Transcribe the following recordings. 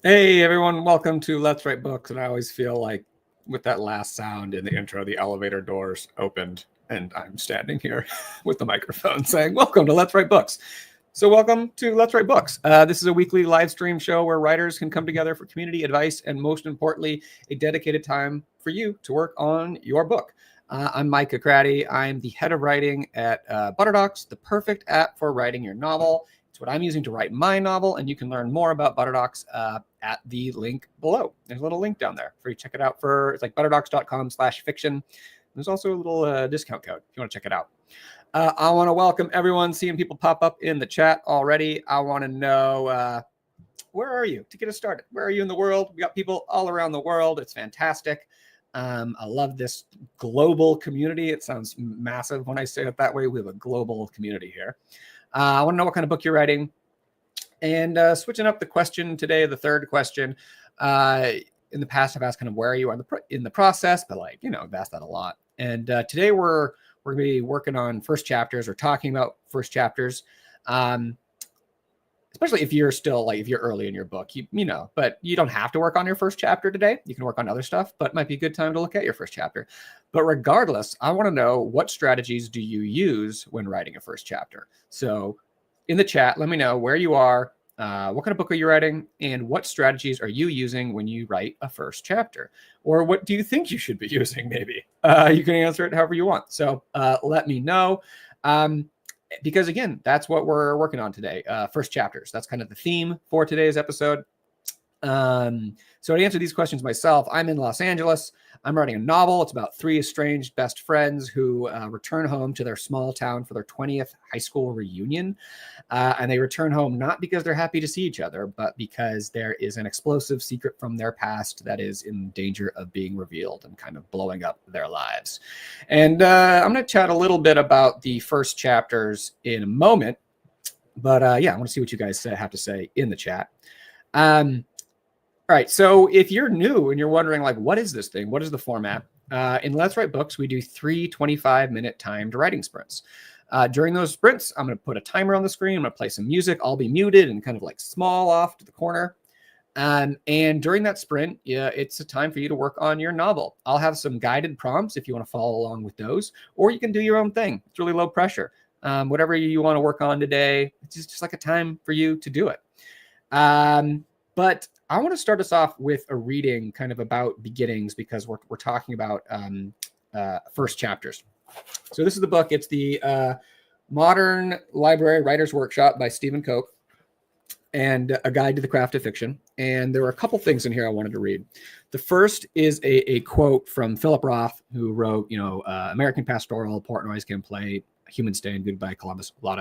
Hey everyone, welcome to Let's Write Books. And I always feel like with that last sound in the intro, the elevator doors opened and I'm standing here with the microphone saying, welcome to Let's Write Books. So welcome to Let's Write Books. This is a weekly live stream show where writers can come together for community advice and most importantly, a dedicated time for you to work on your book. I'm Mike Cocrati. I'm the head of writing at Butterdocs, the perfect app for writing your novel. It's what I'm using to write my novel, and you can learn more about Butterdocs at the link below. There's a little link down there for you to check it out. It's like butterdocs.com/fiction. There's also a little discount code if you want to check it out. I want to welcome everyone, seeing people pop up in the chat already. I want to know, where are you to get us started? Where are you in the world? We got people all around the world. It's fantastic. I love this global community. It sounds massive when I say it that way. We have a global community here. I want to know what kind of book you're writing. And switching up the question today, the third question. In the past, I've asked kind of where you are in the process, but I've asked that a lot. And today we're going to be working on first chapters or talking about first chapters. Especially if you're still if you're early in your book, but you don't have to work on your first chapter today. You can work on other stuff, but it might be a good time to look at your first chapter. But regardless, I want to know, what strategies do you use when writing a first chapter? So in the chat, let me know where you are, what kind of book are you writing, and what strategies are you using when you write a first chapter? Or what do you think you should be using, maybe? You can answer it however you want. So let me know. Because again, that's what we're working on today. First chapters. That's kind of the theme for today's episode. So to answer these questions myself, I'm in Los Angeles. I'm writing a novel. It's about three estranged best friends who return home to their small town for their 20th high school reunion. And they return home not because they're happy to see each other, but because there is an explosive secret from their past that is in danger of being revealed and kind of blowing up their lives. And I'm going to chat a little bit about the first chapters in a moment. But I want to see what you guys have to say in the chat. All right, so if you're new and you're wondering, what is this thing? What is the format? In Let's Write Books, we do 3 25-minute timed writing sprints. During those sprints, I'm going to put a timer on the screen. I'm going to play some music. I'll be muted and kind of small off to the corner. And during that sprint, it's a time for you to work on your novel. I'll have some guided prompts if you want to follow along with those, or you can do your own thing. It's really low pressure. Whatever you want to work on today, it's just like a time for you to do it. But I want to start us off with a reading kind of about beginnings, because we're talking about first chapters. So this is the book. It's the Modern Library Writer's Workshop by Stephen Koch, and A Guide to the Craft of Fiction. And there were a couple things in here I wanted to read. The first is a quote from Philip Roth, who wrote, American Pastoral, Portnoy's Gameplay, Human Stain, Goodbye Columbus, a lot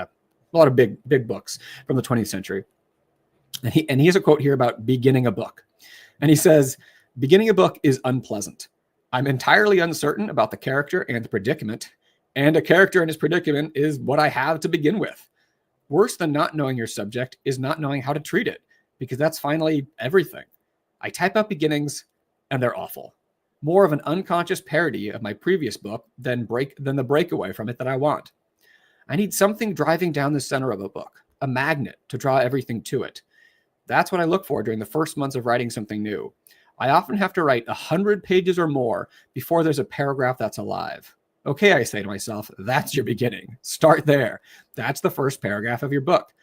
of big books from the 20th century. And he has a quote here about beginning a book. And he says, "Beginning a book is unpleasant. I'm entirely uncertain about the character and the predicament, and a character and his predicament is what I have to begin with. Worse than not knowing your subject is not knowing how to treat it, because that's finally everything. I type up beginnings, and they're awful. More of an unconscious parody of my previous book than the breakaway from it that I want. I need something driving down the center of a book, a magnet to draw everything to it. That's what I look for during the first months of writing something new. I often have to write 100 pages or more before there's a paragraph that's alive. Okay, I say to myself, that's your beginning. Start there. That's the first paragraph of your book.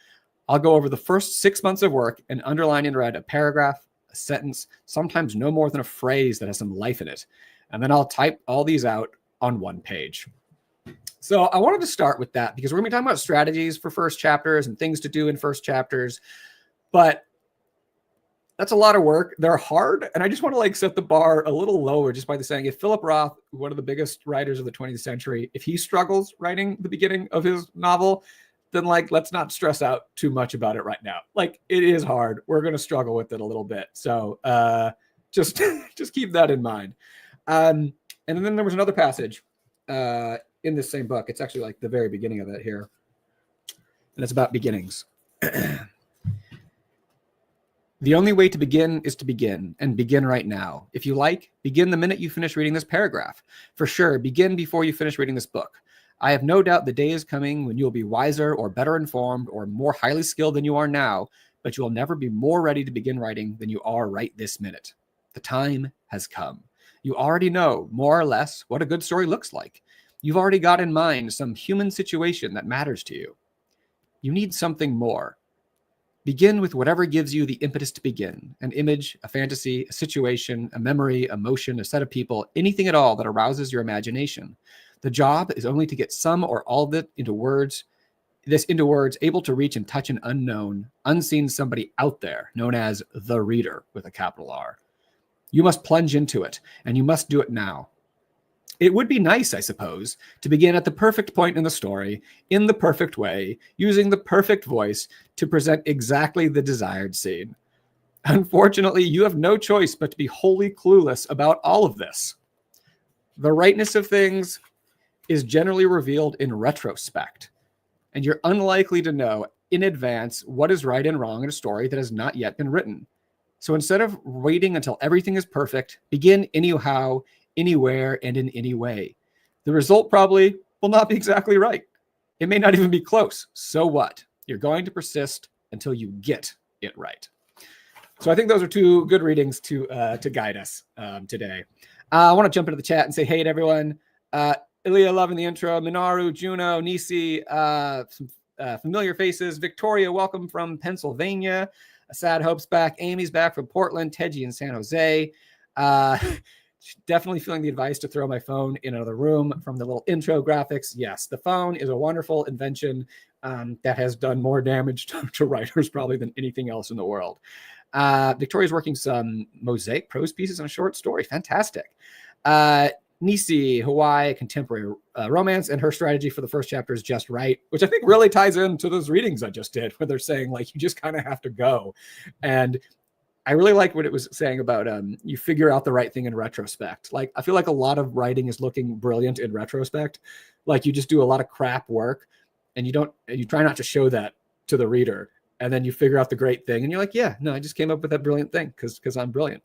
I'll go over the first 6 months of work and underline in red a paragraph, a sentence, sometimes no more than a phrase that has some life in it. And then I'll type all these out on one page." So I wanted to start with that because we're going to be talking about strategies for first chapters and things to do in first chapters. But that's a lot of work. They're hard. And I just want to set the bar a little lower just by saying, if Philip Roth, one of the biggest writers of the 20th century, if he struggles writing the beginning of his novel, then let's not stress out too much about it right now. It is hard. We're going to struggle with it a little bit. So just keep that in mind. And then there was another passage in this same book. It's actually the very beginning of it here. And it's about beginnings. "The only way to begin is to begin, and begin right now. If you like, begin the minute you finish reading this paragraph. For sure, begin before you finish reading this book. I have no doubt the day is coming when you will be wiser or better informed or more highly skilled than you are now, but you will never be more ready to begin writing than you are right this minute. The time has come. You already know, more or less, what a good story looks like. You've already got in mind some human situation that matters to you. You need something more. Begin with whatever gives you the impetus to begin. An image, a fantasy, a situation, a memory, a motion, a set of people, anything at all that arouses your imagination. The job is only to get some or all of it into words, able to reach and touch an unknown, unseen somebody out there, known as the reader with a capital R. You must plunge into it, and you must do it now. It would be nice, I suppose, to begin at the perfect point in the story, in the perfect way, using the perfect voice to present exactly the desired scene. Unfortunately, you have no choice but to be wholly clueless about all of this. The rightness of things is generally revealed in retrospect, and you're unlikely to know in advance what is right and wrong in a story that has not yet been written. So instead of waiting until everything is perfect, begin anyhow, anywhere, and in any way. The result probably will not be exactly right. It may not even be close. So what? You're going to persist until you get it right. So I think those are two good readings to guide us today. I want to jump into the chat and say hey to everyone. Ilya loving the intro. Minaru, Juno, Nisi, some familiar faces. Victoria, welcome from Pennsylvania. Sad Hope's back. Amy's back from Portland. Teji in San Jose. Definitely feeling the advice to throw my phone in another room from the little intro graphics. Yes, the phone is a wonderful invention that has done more damage to writers probably than anything else in the world. Victoria's working some mosaic prose pieces on a short story. Fantastic. Nisi, Hawaii, contemporary romance, and her strategy for the first chapter is just right, which I think really ties into those readings I just did, where they're saying, like, you just kind of have to go. And I really like what it was saying about you figure out the right thing in retrospect. Like, I feel like a lot of writing is looking brilliant in retrospect. Like, you just do a lot of crap work, and you try not to show that to the reader. And then you figure out the great thing, and you're like, yeah, no, I just came up with that brilliant thing because I'm brilliant.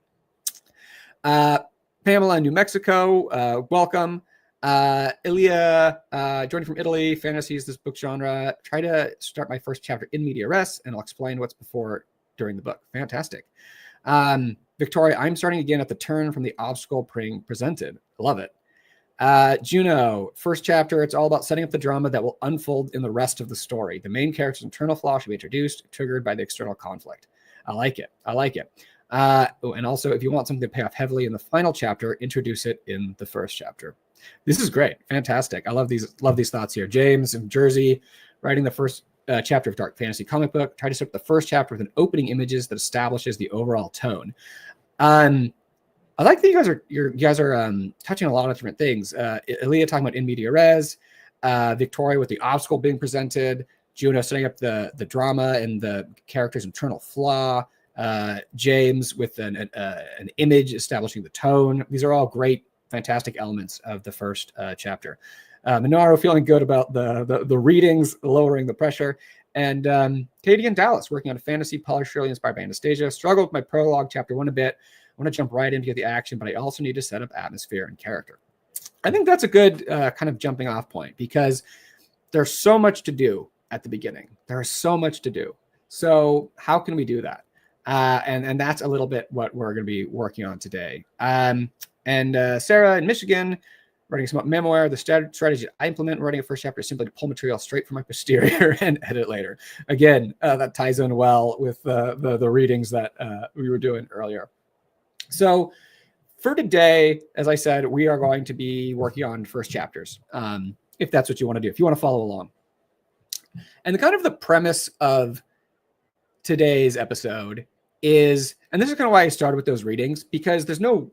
Pamela in New Mexico, welcome. Ilya, joining from Italy, fantasies, this book genre. Try to start my first chapter in media res, and I'll explain what's before during the book. Fantastic. Victoria, I'm starting again at the turn from the obstacle being presented. Love it. Juno, first chapter, it's all about setting up the drama that will unfold in the rest of the story. The main character's internal flaw should be introduced, triggered by the external conflict. I like it. And also, if you want something to pay off heavily in the final chapter, introduce it in the first chapter. This is great. Fantastic. I love these thoughts here. James in Jersey, writing the first chapter of dark fantasy comic book. Try to set up the first chapter with an opening images that establishes the overall tone. I like that you guys are touching on a lot of different things. Ilya talking about in media res, Victoria with the obstacle being presented, Juno setting up the drama and the character's internal flaw, James with an image establishing the tone. These are all great, fantastic elements of the first chapter. Minaro feeling good about the readings, lowering the pressure. And Katie in Dallas working on a fantasy politically inspired by Anastasia. Struggled with my prologue, chapter 1 a bit. I want to jump right in to get the action, but I also need to set up atmosphere and character. I think that's a good kind of jumping off point because there's so much to do at the beginning. There is so much to do. So how can we do that? And that's a little bit what we're going to be working on today. And Sarah in Michigan, writing some memoir. The strategy I implement writing a first chapter is simply to pull material straight from my posterior and edit later. Again, that ties in well with the readings that we were doing earlier. So for today, as I said, we are going to be working on first chapters, if that's what you want to do, if you want to follow along. And the kind of the premise of today's episode is, and this is kind of why I started with those readings, because there's no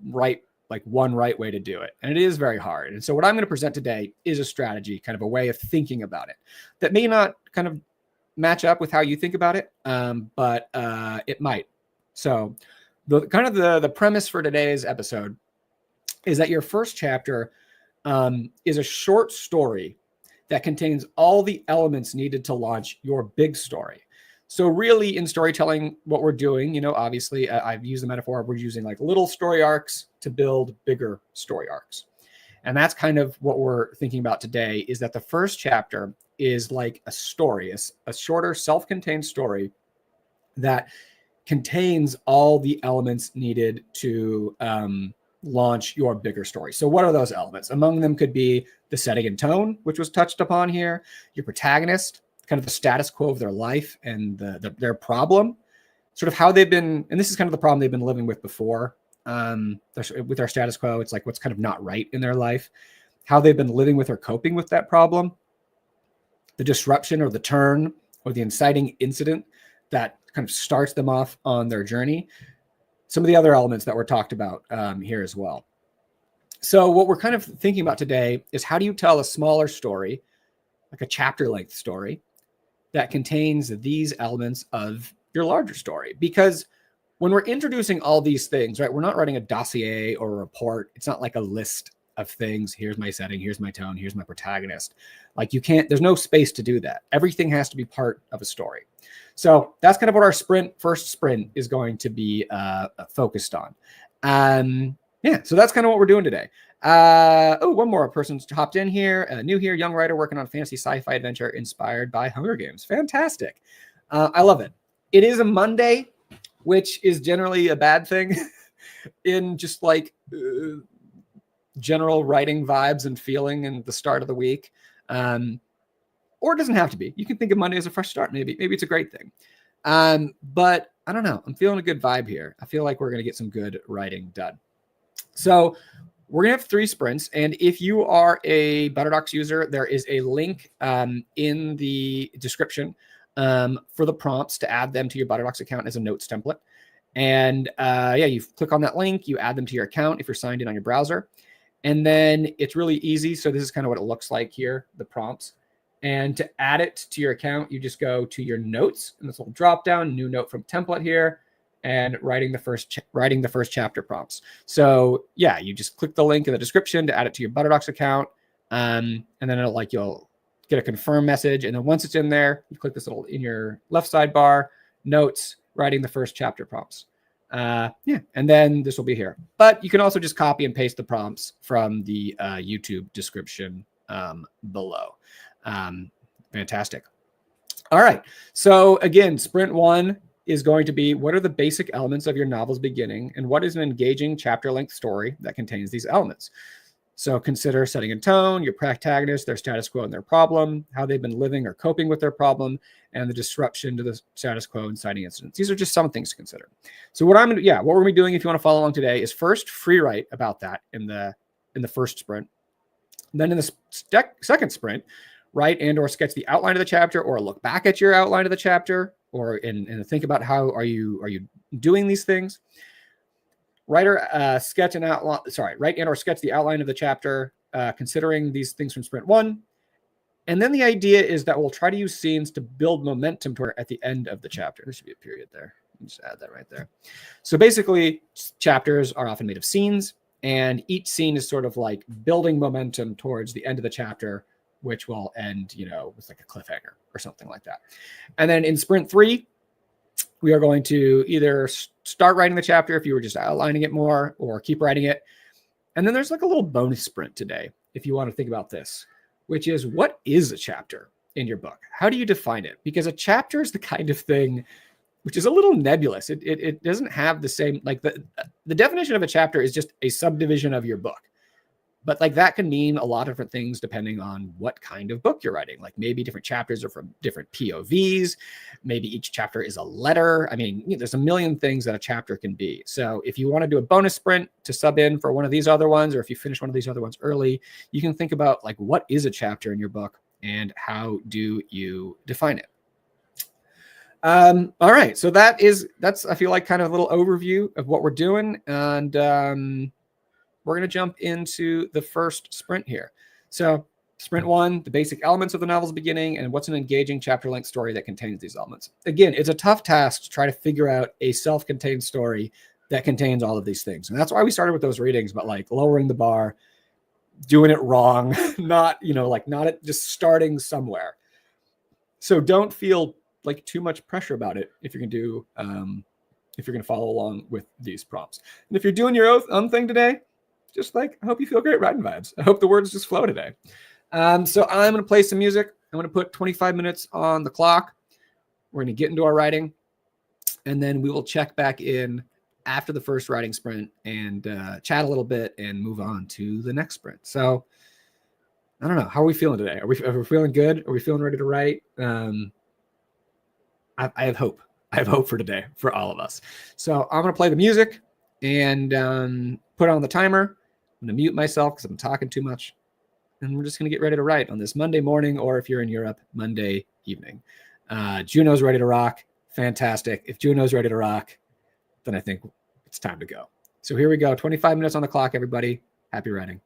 one right way to do it. And it is very hard. And so what I'm going to present today is a strategy, kind of a way of thinking about it that may not kind of match up with how you think about it, but it might. So the premise for today's episode is that your first chapter is a short story that contains all the elements needed to launch your big story. So really in storytelling, what we're doing, obviously I've used the metaphor, we're using like little story arcs to build bigger story arcs. And that's kind of what we're thinking about today, is that the first chapter is like a story, a shorter self-contained story that contains all the elements needed to launch your bigger story. So what are those elements? Among them could be the setting and tone, which was touched upon here, your protagonist, kind of the status quo of their life and their problem, sort of how they've been, and this is kind of the problem they've been living with before, with their status quo. It's like what's kind of not right in their life, how they've been living with or coping with that problem, the disruption or the turn or the inciting incident that kind of starts them off on their journey. Some of the other elements that were talked about here as well. So what we're kind of thinking about today is how do you tell a smaller story, like a chapter length story, that contains these elements of your larger story? Because when we're introducing all these things, right, we're not writing a dossier or a report. It's not like a list of things. Here's my setting, here's my tone, here's my protagonist. Like you can't, there's no space to do that. Everything has to be part of a story. So that's kind of what our first sprint is going to be focused on. Yeah, so that's kind of what we're doing today. One more person's hopped in here. New here, young writer working on fantasy sci-fi adventure inspired by Hunger Games. Fantastic. I love it. It is a Monday, which is generally a bad thing in just like general writing vibes and feeling in the start of the week. Or it doesn't have to be. You can think of Monday as a fresh start. Maybe it's a great thing. But I don't know. I'm feeling a good vibe here. I feel like we're going to get some good writing done. So we're going to have 3 sprints. And if you are a ButterDocs user, there is a link in the description for the prompts to add them to your ButterDocs account as a notes template. And you click on that link, you add them to your account if you're signed in on your browser. And then it's really easy. So this is kind of what it looks like here, the prompts. And to add it to your account, you just go to your notes and this little drop down, new note from template here, and writing the first chapter prompts. So yeah, you just click the link in the description to add it to your ButterDocs account. And then you'll get a confirm message. And then once it's in there, you click this little in your left sidebar, notes, writing the first chapter prompts. And then this will be here. But you can also just copy and paste the prompts from the YouTube description below. Fantastic. All right. So again, sprint 1 is going to be, what are the basic elements of your novel's beginning and what is an engaging chapter length story that contains these elements? So consider setting and tone, your protagonist, their status quo and their problem, how they've been living or coping with their problem, and the disruption to the status quo inciting incidents. These are just some things to consider. So what we're going to be doing, if you want to follow along today, is first free write about that in the first sprint. Then in the second sprint, write and or sketch the outline of the chapter, or look back at your outline of the chapter, or and think about how are you doing these things. Write and or sketch the outline of the chapter, considering these things from sprint 1. And then the idea is that we'll try to use scenes to build momentum at the end of the chapter. There should be a period there. Just add that right there. So basically, chapters are often made of scenes, and each scene is sort of like building momentum towards the end of the chapter, which will end, with like a cliffhanger or something like that. And then in sprint 3, we are going to either start writing the chapter if you were just outlining it more, or keep writing it. And then there's like a little bonus sprint today, if you want to think about this, which is, what is a chapter in your book? How do you define it? Because a chapter is the kind of thing which is a little nebulous. It doesn't have the same, like the definition of a chapter is just a subdivision of your book. But like that can mean a lot of different things depending on what kind of book you're writing. Like maybe different chapters are from different POVs. Maybe each chapter is a letter. I mean, there's a million things that a chapter can be. So if you want to do a bonus sprint to sub in for one of these other ones, or if you finish one of these other ones early, you can think about like, what is a chapter in your book and how do you define it? All right. So that's, I feel like, kind of a little overview of what we're doing. And, we're going to jump into the first sprint here. So sprint 1, the basic elements of the novel's beginning and what's an engaging chapter length story that contains these elements. Again, it's a tough task to try to figure out a self-contained story that contains all of these things. And that's why we started with those readings, but like lowering the bar, doing it wrong, not just starting somewhere. So don't feel like too much pressure about it if you're going to follow along with these prompts. And if you're doing your own thing today, just like, I hope you feel great writing vibes. I hope the words just flow today. So I'm going to play some music. I'm going to put 25 minutes on the clock. We're going to get into our writing. And then we will check back in after the first writing sprint and chat a little bit and move on to the next sprint. So I don't know. How are we feeling today? Are we feeling good? Are we feeling ready to write? I have hope. I have hope for today for all of us. So I'm going to play the music and put on the timer. I'm going to mute myself because I'm talking too much. And we're just going to get ready to write on this Monday morning, or if you're in Europe, Monday evening. Juno's ready to rock. Fantastic. If Juno's ready to rock, then I think it's time to go. So here we go. 25 minutes on the clock, everybody. Happy writing.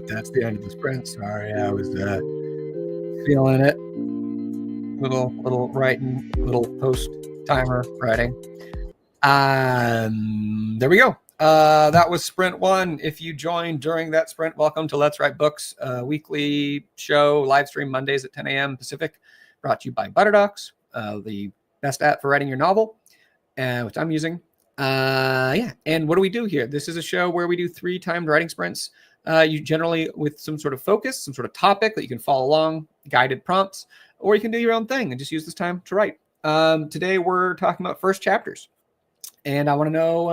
That's the end of the sprint. Sorry, I was feeling it. Little writing, little post timer writing. There we go. That was sprint 1. If you joined during that sprint, welcome to Let's Write Books, weekly show, live stream Mondays at 10 a.m. Pacific, brought to you by Butterdocs, the best app for writing your novel, which I'm using. Yeah. And what do we do here? This is a show where we do 3 timed writing sprints. You generally with some sort of focus, some sort of topic that you can follow along, guided prompts, or you can do your own thing and just use this time to write. Today we're talking about first chapters, and I want to know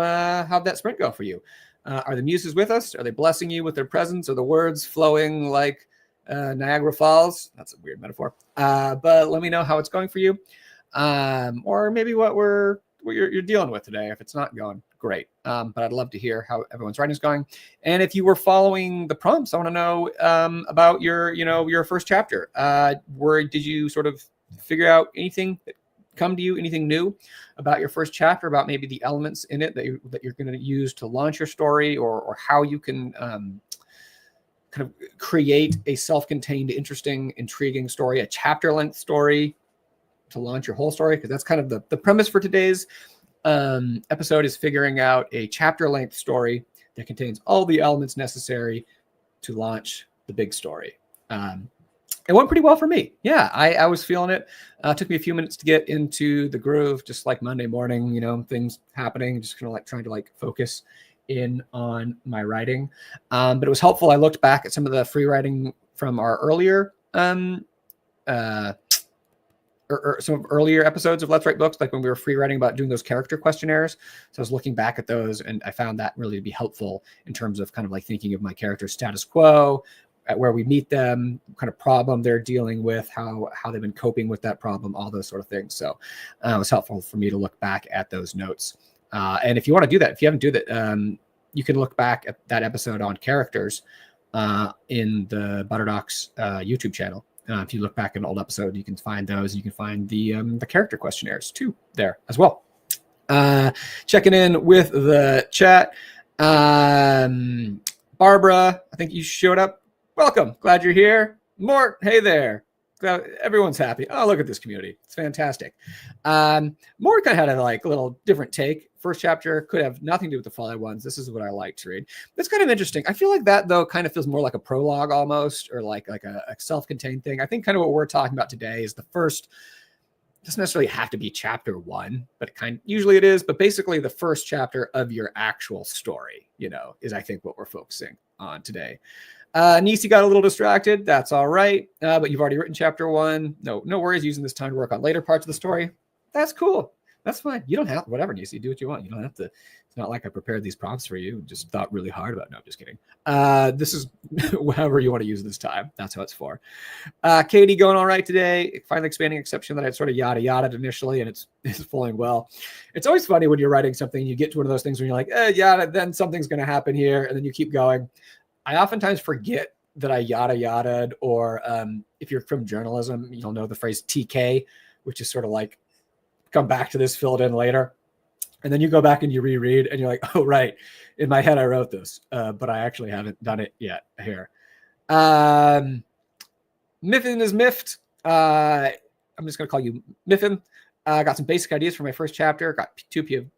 how'd that sprint go for you? Are the muses with us? Are they blessing you with their presence? Are the words flowing like Niagara Falls? That's a weird metaphor. But let me know how it's going for you, or maybe what you're dealing with today. If it's not going great, but I'd love to hear how everyone's writing is going. And if you were following the prompts, I want to know about your first chapter. Did you sort of figure out anything that come to you, anything new about your first chapter, about maybe the elements in it that you're going to use to launch your story, or how you can kind of create a self-contained, interesting, intriguing story, a chapter-length story to launch your whole story? Because that's kind of the premise for today's episode, is figuring out a chapter-length story that contains all the elements necessary to launch the big story. It went pretty well for me. Yeah, I was feeling it. It took me a few minutes to get into the groove, just like Monday morning, things happening, just kind of like trying to focus in on my writing. But it was helpful. I looked back at some of the free writing from our earlier or some earlier episodes of Let's Write Books, like when we were free writing about doing those character questionnaires. So I was looking back at those, and I found that really to be helpful in terms of kind of like thinking of my character's status quo, at where we meet them, kind of problem they're dealing with, how they've been coping with that problem, all those sort of things. So it was helpful for me to look back at those notes. And if you want to do that, if you haven't do that, you can look back at that episode on characters in the Butterdocs YouTube channel. If you look back at an old episode, you can find those. You can find the character questionnaires too there as well. Checking in with the chat. Barbara, I think you showed up. Welcome. Glad you're here. Mort, hey there. Glad everyone's happy. Oh, look at this community. It's fantastic. Mort kind of had a little different take. First chapter could have nothing to do with the following ones. This is what I like to read. That's kind of interesting. I feel like that, though, kind of feels more like a prologue almost, or like a self-contained thing. I think kind of what we're talking about today is the first. It doesn't necessarily have to be chapter 1, but usually it is. But basically, the first chapter of your actual story, is I think what we're focusing on today. Nisi got a little distracted. That's all right. But you've already written chapter 1. No worries. Using this time to work on later parts of the story. That's cool. That's fine. You don't have whatever, Nisi. Do what you want. You don't have to. It's not like I prepared these prompts for you. Just thought really hard about it. No, I'm just kidding. This is however you want to use this time. That's how it's for. Katie going all right today. Finally expanding exception that I'd sort of yada initially, and it's flowing well. It's always funny when you're writing something, you get to one of those things when you're like, yada, then something's going to happen here, and then you keep going. I oftentimes forget that I yada, or if you're from journalism, you'll know the phrase TK, which is sort of like, come back to this, fill it in later. And then you go back and you reread and you're like, oh, right. In my head, I wrote this, but I actually haven't done it yet here. Miffin is miffed. I'm just going to call you Miffin. Got some basic ideas for my first chapter. Got 2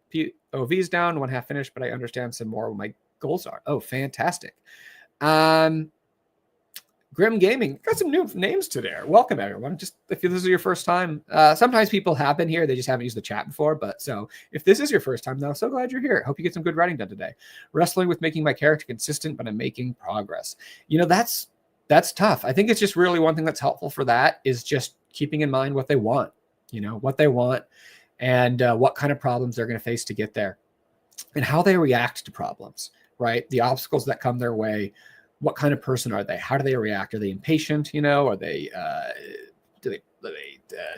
POVs down, 1 half finished, but I understand some more what my goals are. Oh, fantastic. Grim Gaming, got some new names to there. Welcome, everyone. Just if this is your first time, sometimes people have been here, they just haven't used the chat before. But so if this is your first time, though, so glad you're here. Hope you get some good writing done today. Wrestling with making my character consistent, but I'm making progress. That's tough. I think it's just really one thing that's helpful for that is just keeping in mind what they want, what they want, and what kind of problems they're going to face to get there, and how they react to problems, right? The obstacles that come their way. What kind of person are they? How do they react? Are they impatient? Are they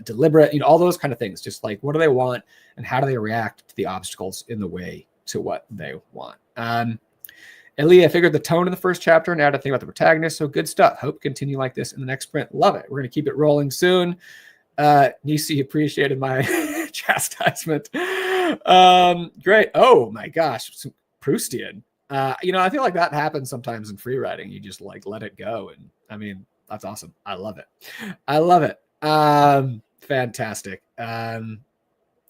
deliberate? All those kind of things. Just like, what do they want, and how do they react to the obstacles in the way to what they want? Ellie, I figured the tone in the first chapter and added a thing about the protagonist. So good stuff. Hope continue like this in the next sprint. Love it. We're gonna keep it rolling soon. Nisi appreciated my chastisement. Great. Oh my gosh, some Proustian. I feel like that happens sometimes in free writing. You just like let it go. And I mean, that's awesome. I love it. I love it. Fantastic.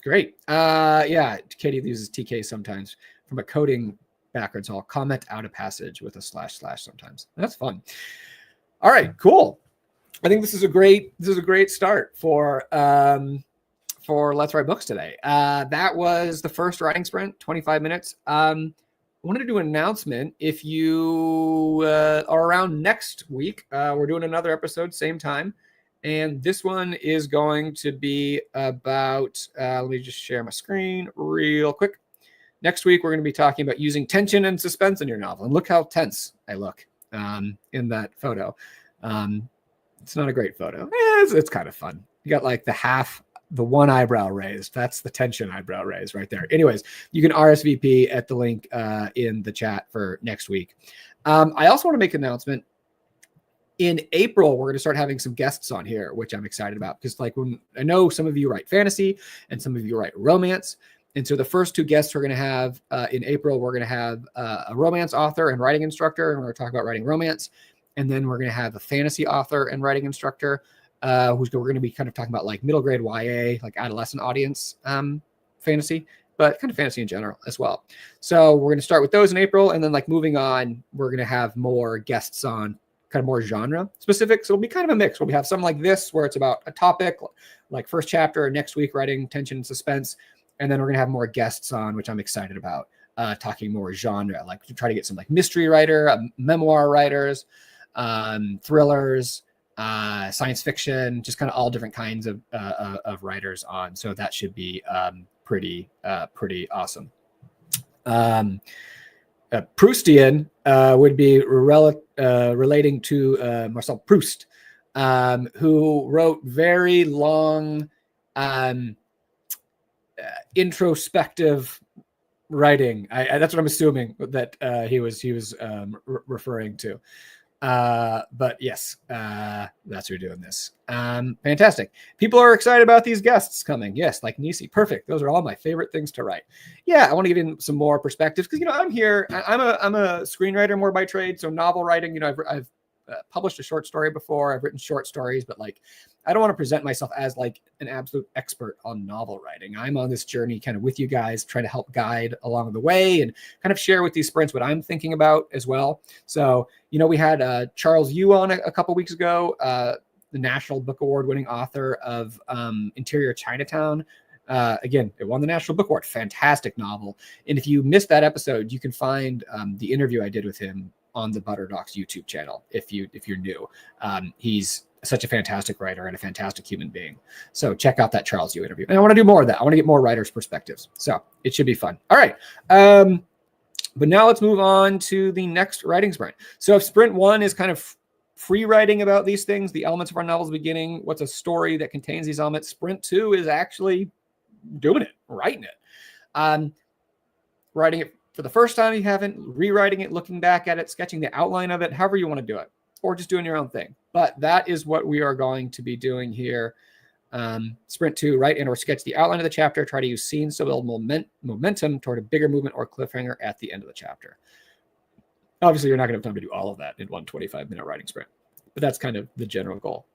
Great. Yeah, Katie uses TK sometimes from a coding background. So I'll comment out a passage with a / sometimes. That's fun. All right, cool. I think this is a great start for Let's Write Books today. That was the first writing sprint, 25 minutes. I wanted to do an announcement. If you are around next week, we're doing another episode, same time. And this one is going to be about, let me just share my screen real quick. Next week, we're going to be talking about using tension and suspense in your novel. And look how tense I look in that photo. It's not a great photo. It's kind of fun. You got like the one eyebrow raised. That's the tension eyebrow raised right there. Anyways, you can RSVP at the link in the chat for next week. I also want to make an announcement. In April, we're going to start having some guests on here, which I'm excited about because like when I know some of you write fantasy and some of you write romance. And so the first 2 guests we're going to have in April, we're going to have a romance author and writing instructor, and we're going to talk about writing romance. And then we're going to have a fantasy author and writing instructor we're going to be kind of talking about like middle grade YA, like adolescent audience fantasy, but kind of fantasy in general as well. So we're going to start with those in April. And then like moving on, we're going to have more guests on kind of more genre specific. So it'll be kind of a mix. We'll have some like this where it's about a topic, like first chapter, next week writing tension and suspense. And then we're going to have more guests on, which I'm excited about, talking more genre, like to try to get some like mystery writer, memoir writers, thrillers, science fiction, just kind of all different kinds of writers on. So that should be pretty awesome. Proustian would be relating to Marcel Proust, who wrote very long introspective writing. That's what I'm assuming that he was referring to. But yes, that's who are doing this. Fantastic. People are excited about these guests coming. Yes, like Nisi. Perfect. Those are all my favorite things to write. Yeah, I want to give in some more perspectives because I'm here. I'm a screenwriter more by trade. So novel writing. I've published a short story before. I've written short stories, but like I don't want to present myself as like an absolute expert on novel writing. I'm on this journey kind of with you guys, trying to help guide along the way and kind of share with these sprints what I'm thinking about as well. So, we had Charles Yu on a couple weeks ago, the National Book Award winning author of Interior Chinatown. Again, it won the National Book Award. Fantastic novel. And if you missed that episode, you can find the interview I did with him on the Butter Docs YouTube channel. If you're new, he's such a fantastic writer and a fantastic human being. So check out that Charles Yu interview. And I want to do more of that. I want to get more writers' perspectives. So it should be fun. All right. But now let's move on to the next writing sprint. So if sprint 1 is kind of free writing about these things, the elements of our novel's beginning, what's a story that contains these elements, sprint 2 is actually doing it, writing it. Writing it for the first time you haven't, rewriting it, looking back at it, sketching the outline of it, however you want to do it, or just doing your own thing. But that is what we are going to be doing here. Sprint 2, write and or sketch the outline of the chapter. Try to use scenes to build momentum toward a bigger movement or cliffhanger at the end of the chapter. Obviously, you're not going to have time to do all of that in one 25-minute writing sprint, but that's kind of the general goal.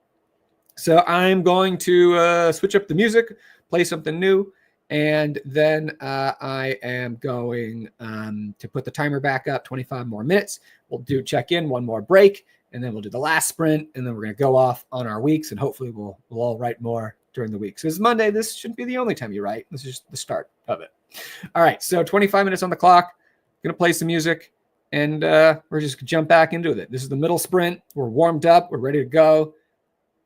So I'm going to switch up the music, play something new, and then I am going to put the timer back up 25 more minutes. We'll do check-in, one more break, and then we'll do the last sprint, and then we're going to go off on our weeks, and hopefully we'll all write more during the week. So this is Monday. This shouldn't be the only time you write. This is just the start of it. All right, so 25 minutes on the clock. Going to play some music, and we're just going to jump back into it. This is the middle sprint. We're warmed up. We're ready to go.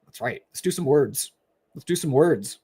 That's right. Let's do some words. Let's do some words.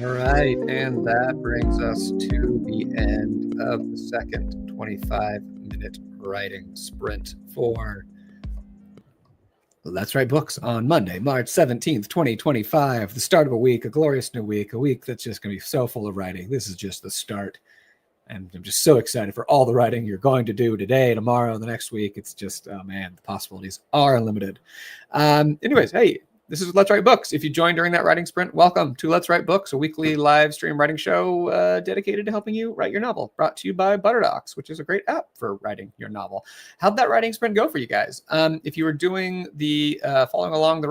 All right, and that brings us to the end of the second 25-minute writing sprint for Let's Write Books on Monday, March 17th, 2025, the start of a week, a glorious new week, a week that's just going to be so full of writing. This is just the start, and I'm just so excited for all the writing you're going to do today, tomorrow, the next week. It's just, oh man, the possibilities are unlimited. Anyways, hey, this is Let's Write Books. If you joined during that writing sprint, welcome to Let's Write Books, a weekly live stream writing show dedicated to helping you write your novel, brought to you by Butterdocs, which is a great app for writing your novel. How'd that writing sprint go for you guys? If you were doing the following along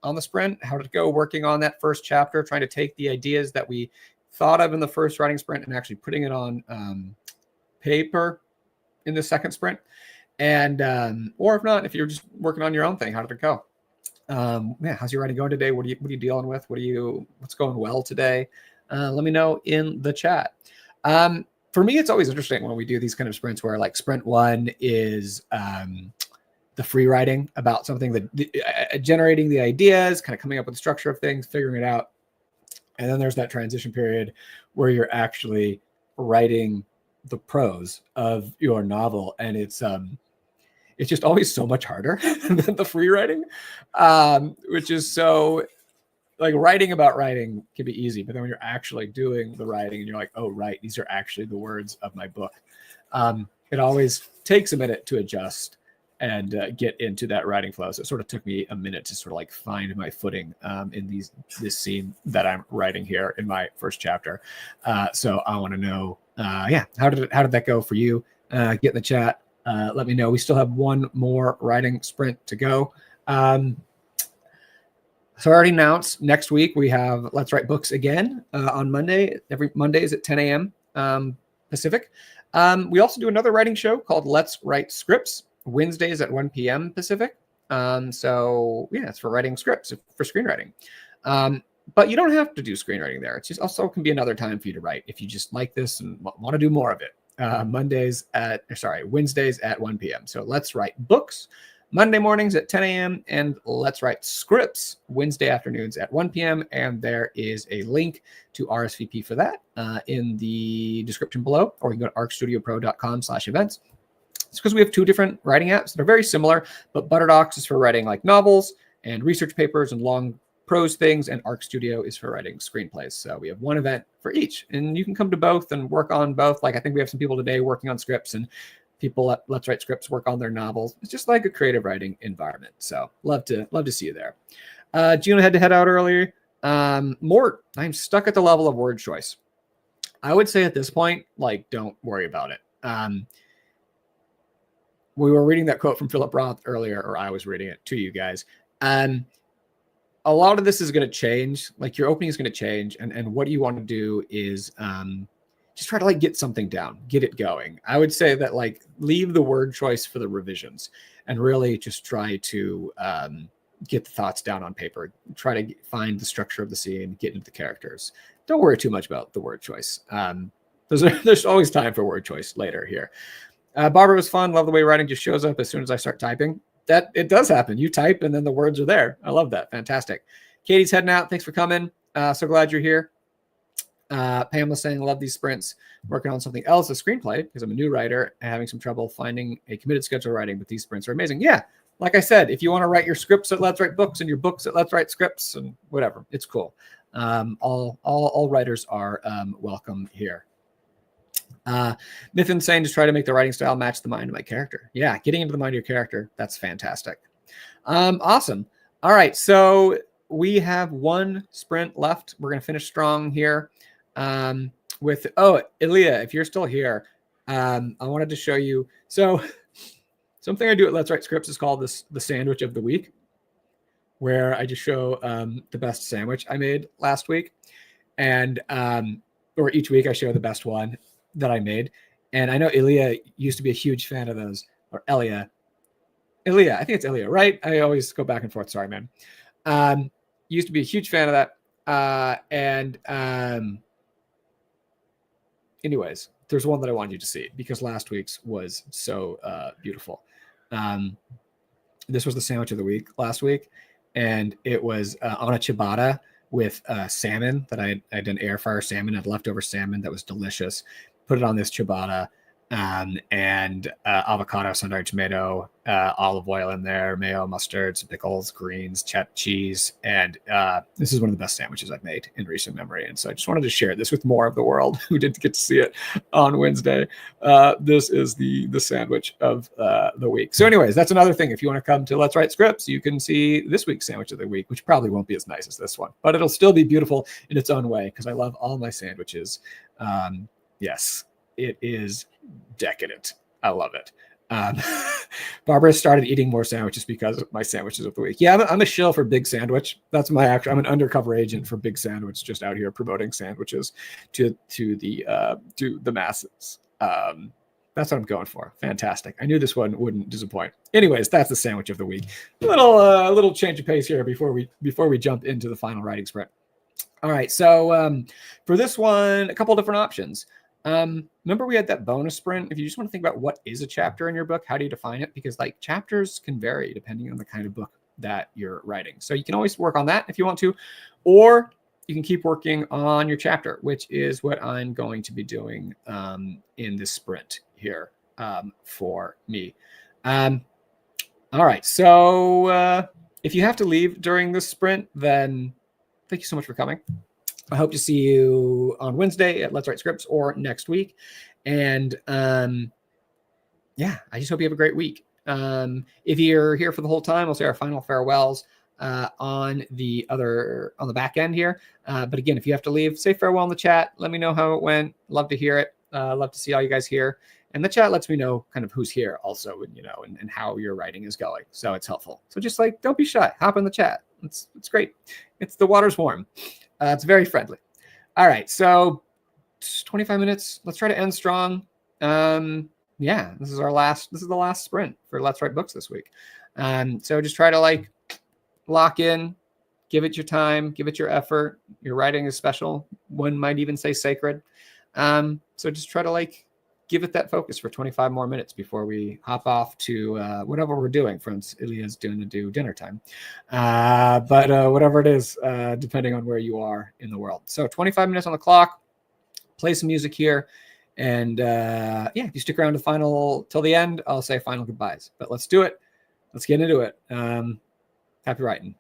on the sprint, how did it go working on that first chapter, trying to take the ideas that we thought of in the first writing sprint and actually putting it on paper in the second sprint? And or if not, if you're just working on your own thing, how did it go? How's your writing going today? What are you dealing with? What's going well today? Let me know in the chat. For me, it's always interesting when we do these kind of sprints where like sprint one is the free writing about something, that generating the ideas, kind of coming up with the structure of things, figuring it out. And then there's that transition period where you're actually writing the prose of your novel. And it's just always so much harder than the free writing, which is so, like, writing about writing can be easy, but then when you're actually doing the writing and you're like, oh, right, these are actually the words of my book. It always takes a minute to adjust and get into that writing flow. So it sort of took me a minute to sort of like find my footing in this scene that I'm writing here in my first chapter. So I want to know, how did that go for you? Get in the chat. Let me know. We still have one more writing sprint to go. So I already announced next week we have Let's Write Books again on Monday. Every Mondays at 10 a.m. Pacific. We also do another writing show called Let's Write Scripts, Wednesdays at 1 p.m. Pacific. So yeah, it's for writing scripts, for screenwriting. But you don't have to do screenwriting there. It's just also can be another time for you to write if you just like this and want to do more of it. Wednesdays at 1 p.m. So Let's Write Books, Monday mornings at 10 a.m. and Let's Write Scripts, Wednesday afternoons at 1 p.m. And there is a link to RSVP for that in the description below, or you can go to arcstudiopro.com/events. It's because we have two different writing apps that are very similar, but Butterdocs is for writing like novels and research papers and long prose things, and RStudio is for writing screenplays. So we have one event for each, and you can come to both and work on both. Like I think we have some people today working on scripts, and people at Let's Write Scripts work on their novels. It's just like a creative writing environment. So love to see you there. Gina had to head out earlier. Mort, I'm stuck at the level of word choice. I would say at this point, like, don't worry about it. We were reading that quote from Philip Roth earlier, or I was reading it to you guys. A lot of this is going to change. Like your opening is going to change. And what you want to do is just try to like get something down, get it going. I would say that like leave the word choice for the revisions and really just try to get the thoughts down on paper. Try to find the structure of the scene, get into the characters. Don't worry too much about the word choice. There's always time for word choice later here. Barbara was fun. Love the way writing just shows up as soon as I start typing. That it does happen. You type and then the words are there. I love that. Fantastic. Katie's heading out. Thanks for coming. So glad you're here. Pamela's saying, love these sprints. Working on something else, a screenplay, because I'm a new writer and having some trouble finding a committed schedule writing, but these sprints are amazing. Yeah. Like I said, if you want to write your scripts at Let's Write Books and your books at Let's Write Scripts and whatever, it's cool. All writers are welcome here. Mithin's saying just try to make the writing style match the mind of my character. Yeah, getting into the mind of your character. That's fantastic. Awesome. All right, so we have one sprint left. We're going to finish strong here with, Ilya, if you're still here, I wanted to show you. So something I do at Let's Write Scripts is called the sandwich of the week, where I just show the best sandwich I made last week. And, or each week I show the best one that I made. And I know Ilya used to be a huge fan of those, or Ilya, I think it's Ilya, right? I always go back and forth. Sorry, man. Used to be a huge fan of that. Anyways, there's one that I wanted you to see because last week's was so beautiful. This was the sandwich of the week last week, and it was on a ciabatta with salmon that I done air fryer salmon. I had leftover salmon that was delicious. Put it on this ciabatta, and avocado, sun-dried tomato, olive oil in there, mayo, mustard, some pickles, greens, cheese. And this is one of the best sandwiches I've made in recent memory. And so I just wanted to share this with more of the world who didn't get to see it on Wednesday. This is the sandwich of the week. So anyways, that's another thing. If you want to come to Let's Write Scripts, you can see this week's sandwich of the week, which probably won't be as nice as this one, but it'll still be beautiful in its own way because I love all my sandwiches. Yes, it is decadent. I love it. Barbara started eating more sandwiches because of my sandwiches of the week. Yeah, I'm a shill for Big Sandwich. That's my actual. I'm an undercover agent for Big Sandwich, just out here promoting sandwiches to the masses. That's what I'm going for. Fantastic. I knew this one wouldn't disappoint. Anyways, that's the sandwich of the week. A little change of pace here before we jump into the final writing sprint. All right. So for this one, a couple different options. Remember we had that bonus sprint. If you just want to think about what is a chapter in your book, how do you define it? Because like chapters can vary depending on the kind of book that you're writing. So you can always work on that if you want to, or you can keep working on your chapter, which is what I'm going to be doing in this sprint here for me. All right. So if you have to leave during this sprint, then thank you so much for coming. I hope to see you on Wednesday at Let's Write Scripts or next week. And yeah, I just hope you have a great week. If you're here for the whole time, we'll say our final farewells on the back end here. But again, if you have to leave, say farewell in the chat. Let me know how it went. Love to hear it. Love to see all you guys here. And the chat lets me know kind of who's here also, and how your writing is going. So it's helpful. So just don't be shy. Hop in the chat. It's great. The water's warm. It's very friendly. All right. So 25 minutes. Let's try to end strong. Yeah, this is the last sprint for Let's Write Books this week. So just try to lock in, give it your time, give it your effort. Your writing is special. One might even say sacred. So just try to give it that focus for 25 more minutes before we hop off to whatever we're doing. Friends, Ilya's doing to do dinner time. But whatever it is, depending on where you are in the world. So 25 minutes on the clock, play some music here. And yeah, if you stick around till the end, I'll say final goodbyes. But let's do it. Let's get into it. Happy writing.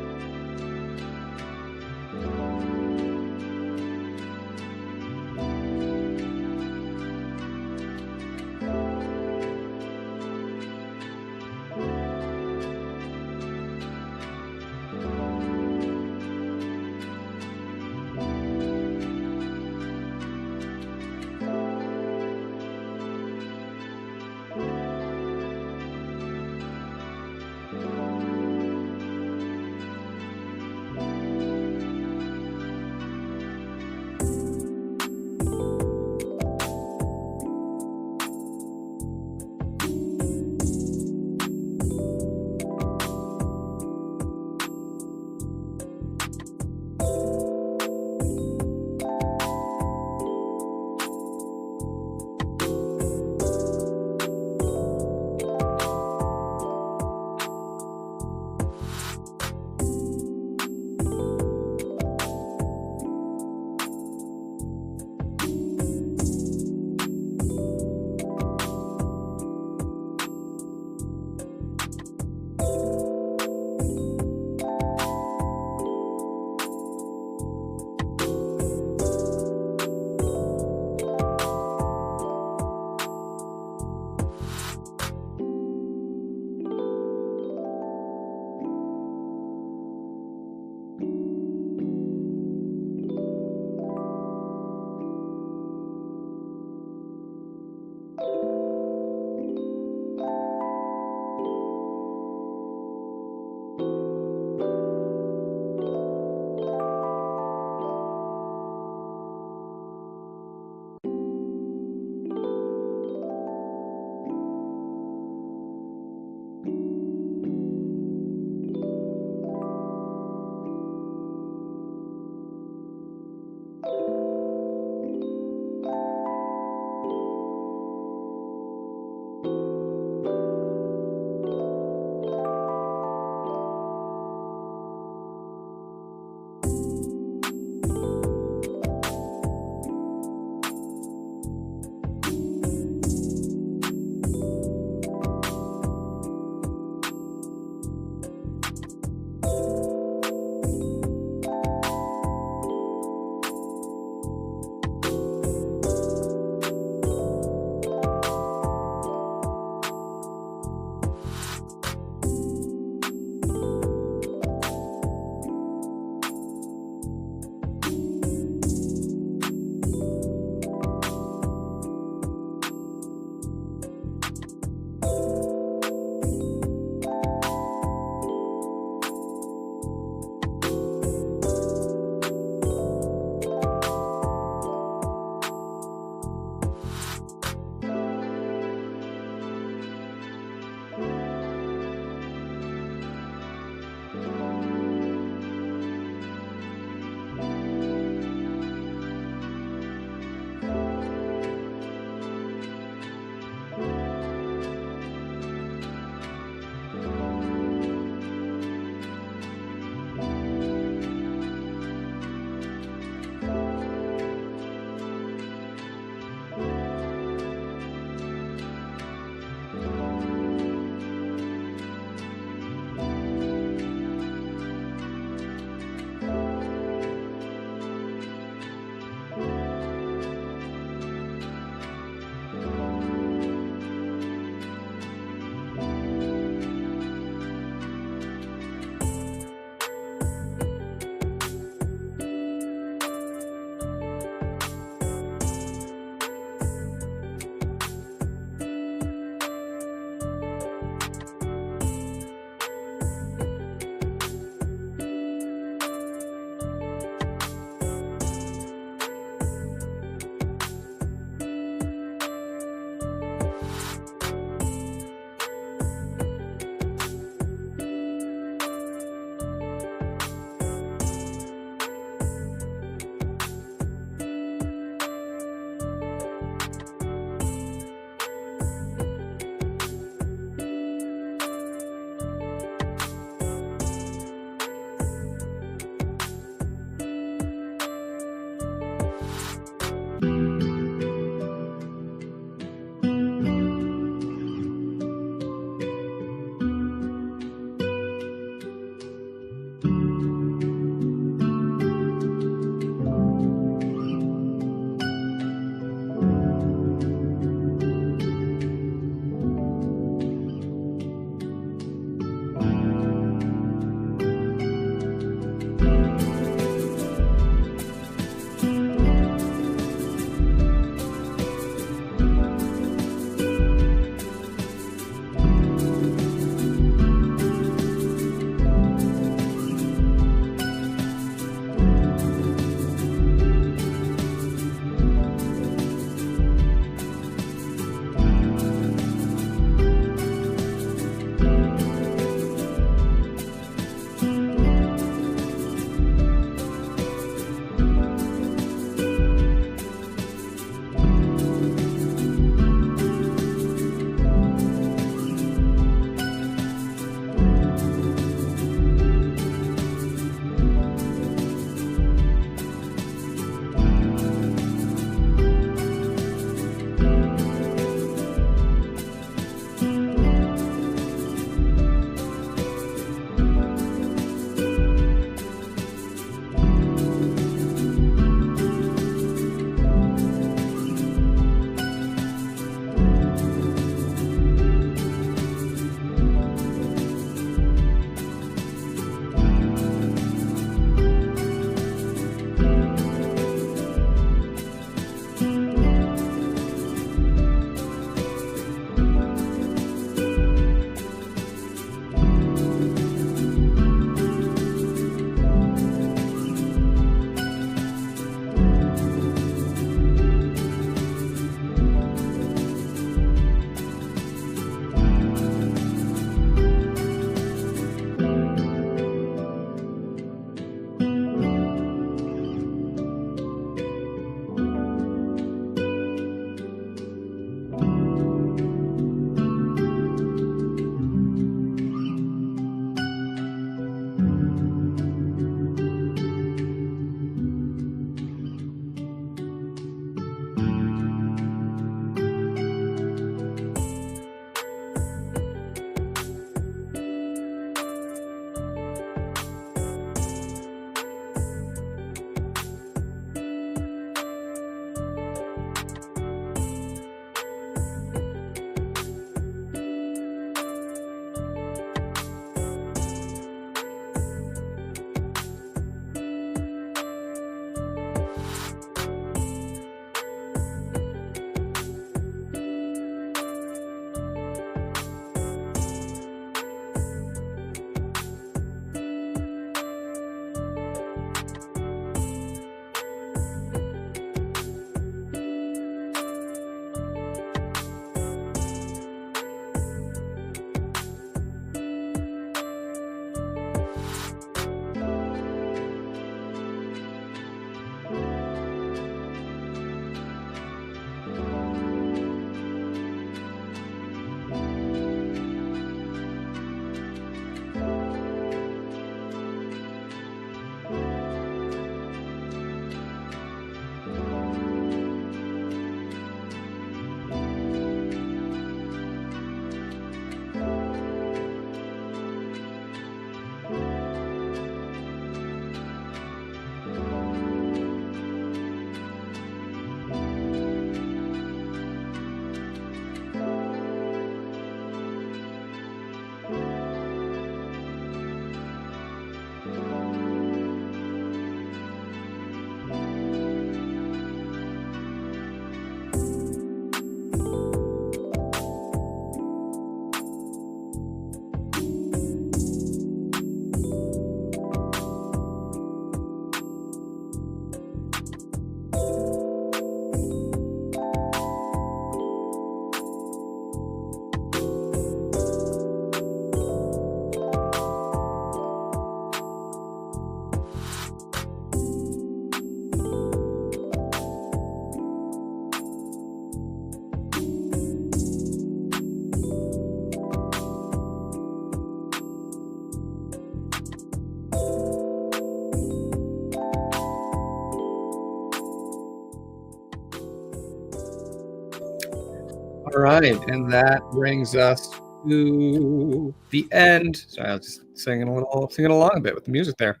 right, and that brings us to the end. Sorry, I was just singing along a bit with the music there.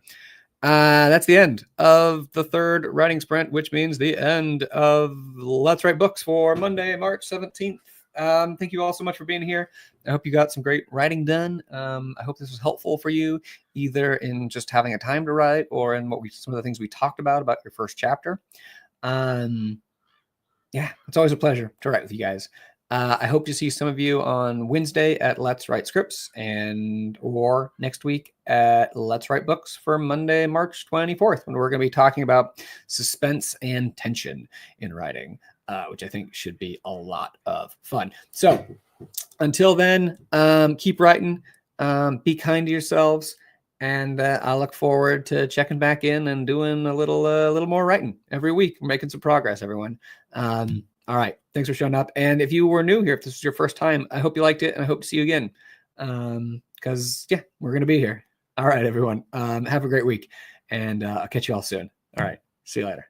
That's the end of the third writing sprint, which means the end of Let's Write Books for Monday, March 17th. Thank you all so much for being here. I hope you got some great writing done. I hope this was helpful for you, either in just having a time to write or in some of the things we talked about your first chapter. Yeah, it's always a pleasure to write with you guys. I hope to see some of you on Wednesday at Let's Write Scripts or next week at Let's Write Books for Monday, March 24th, when we're going to be talking about suspense and tension in writing, which I think should be a lot of fun. So until then, keep writing, be kind to yourselves, and I look forward to checking back in and doing a little more writing every week. We're making some progress, everyone. All right. Thanks for showing up. And if you were new here, if this is your first time, I hope you liked it, and I hope to see you again. Because yeah, we're going to be here. All right, everyone. Have a great week, and I'll catch you all soon. All right. See you later.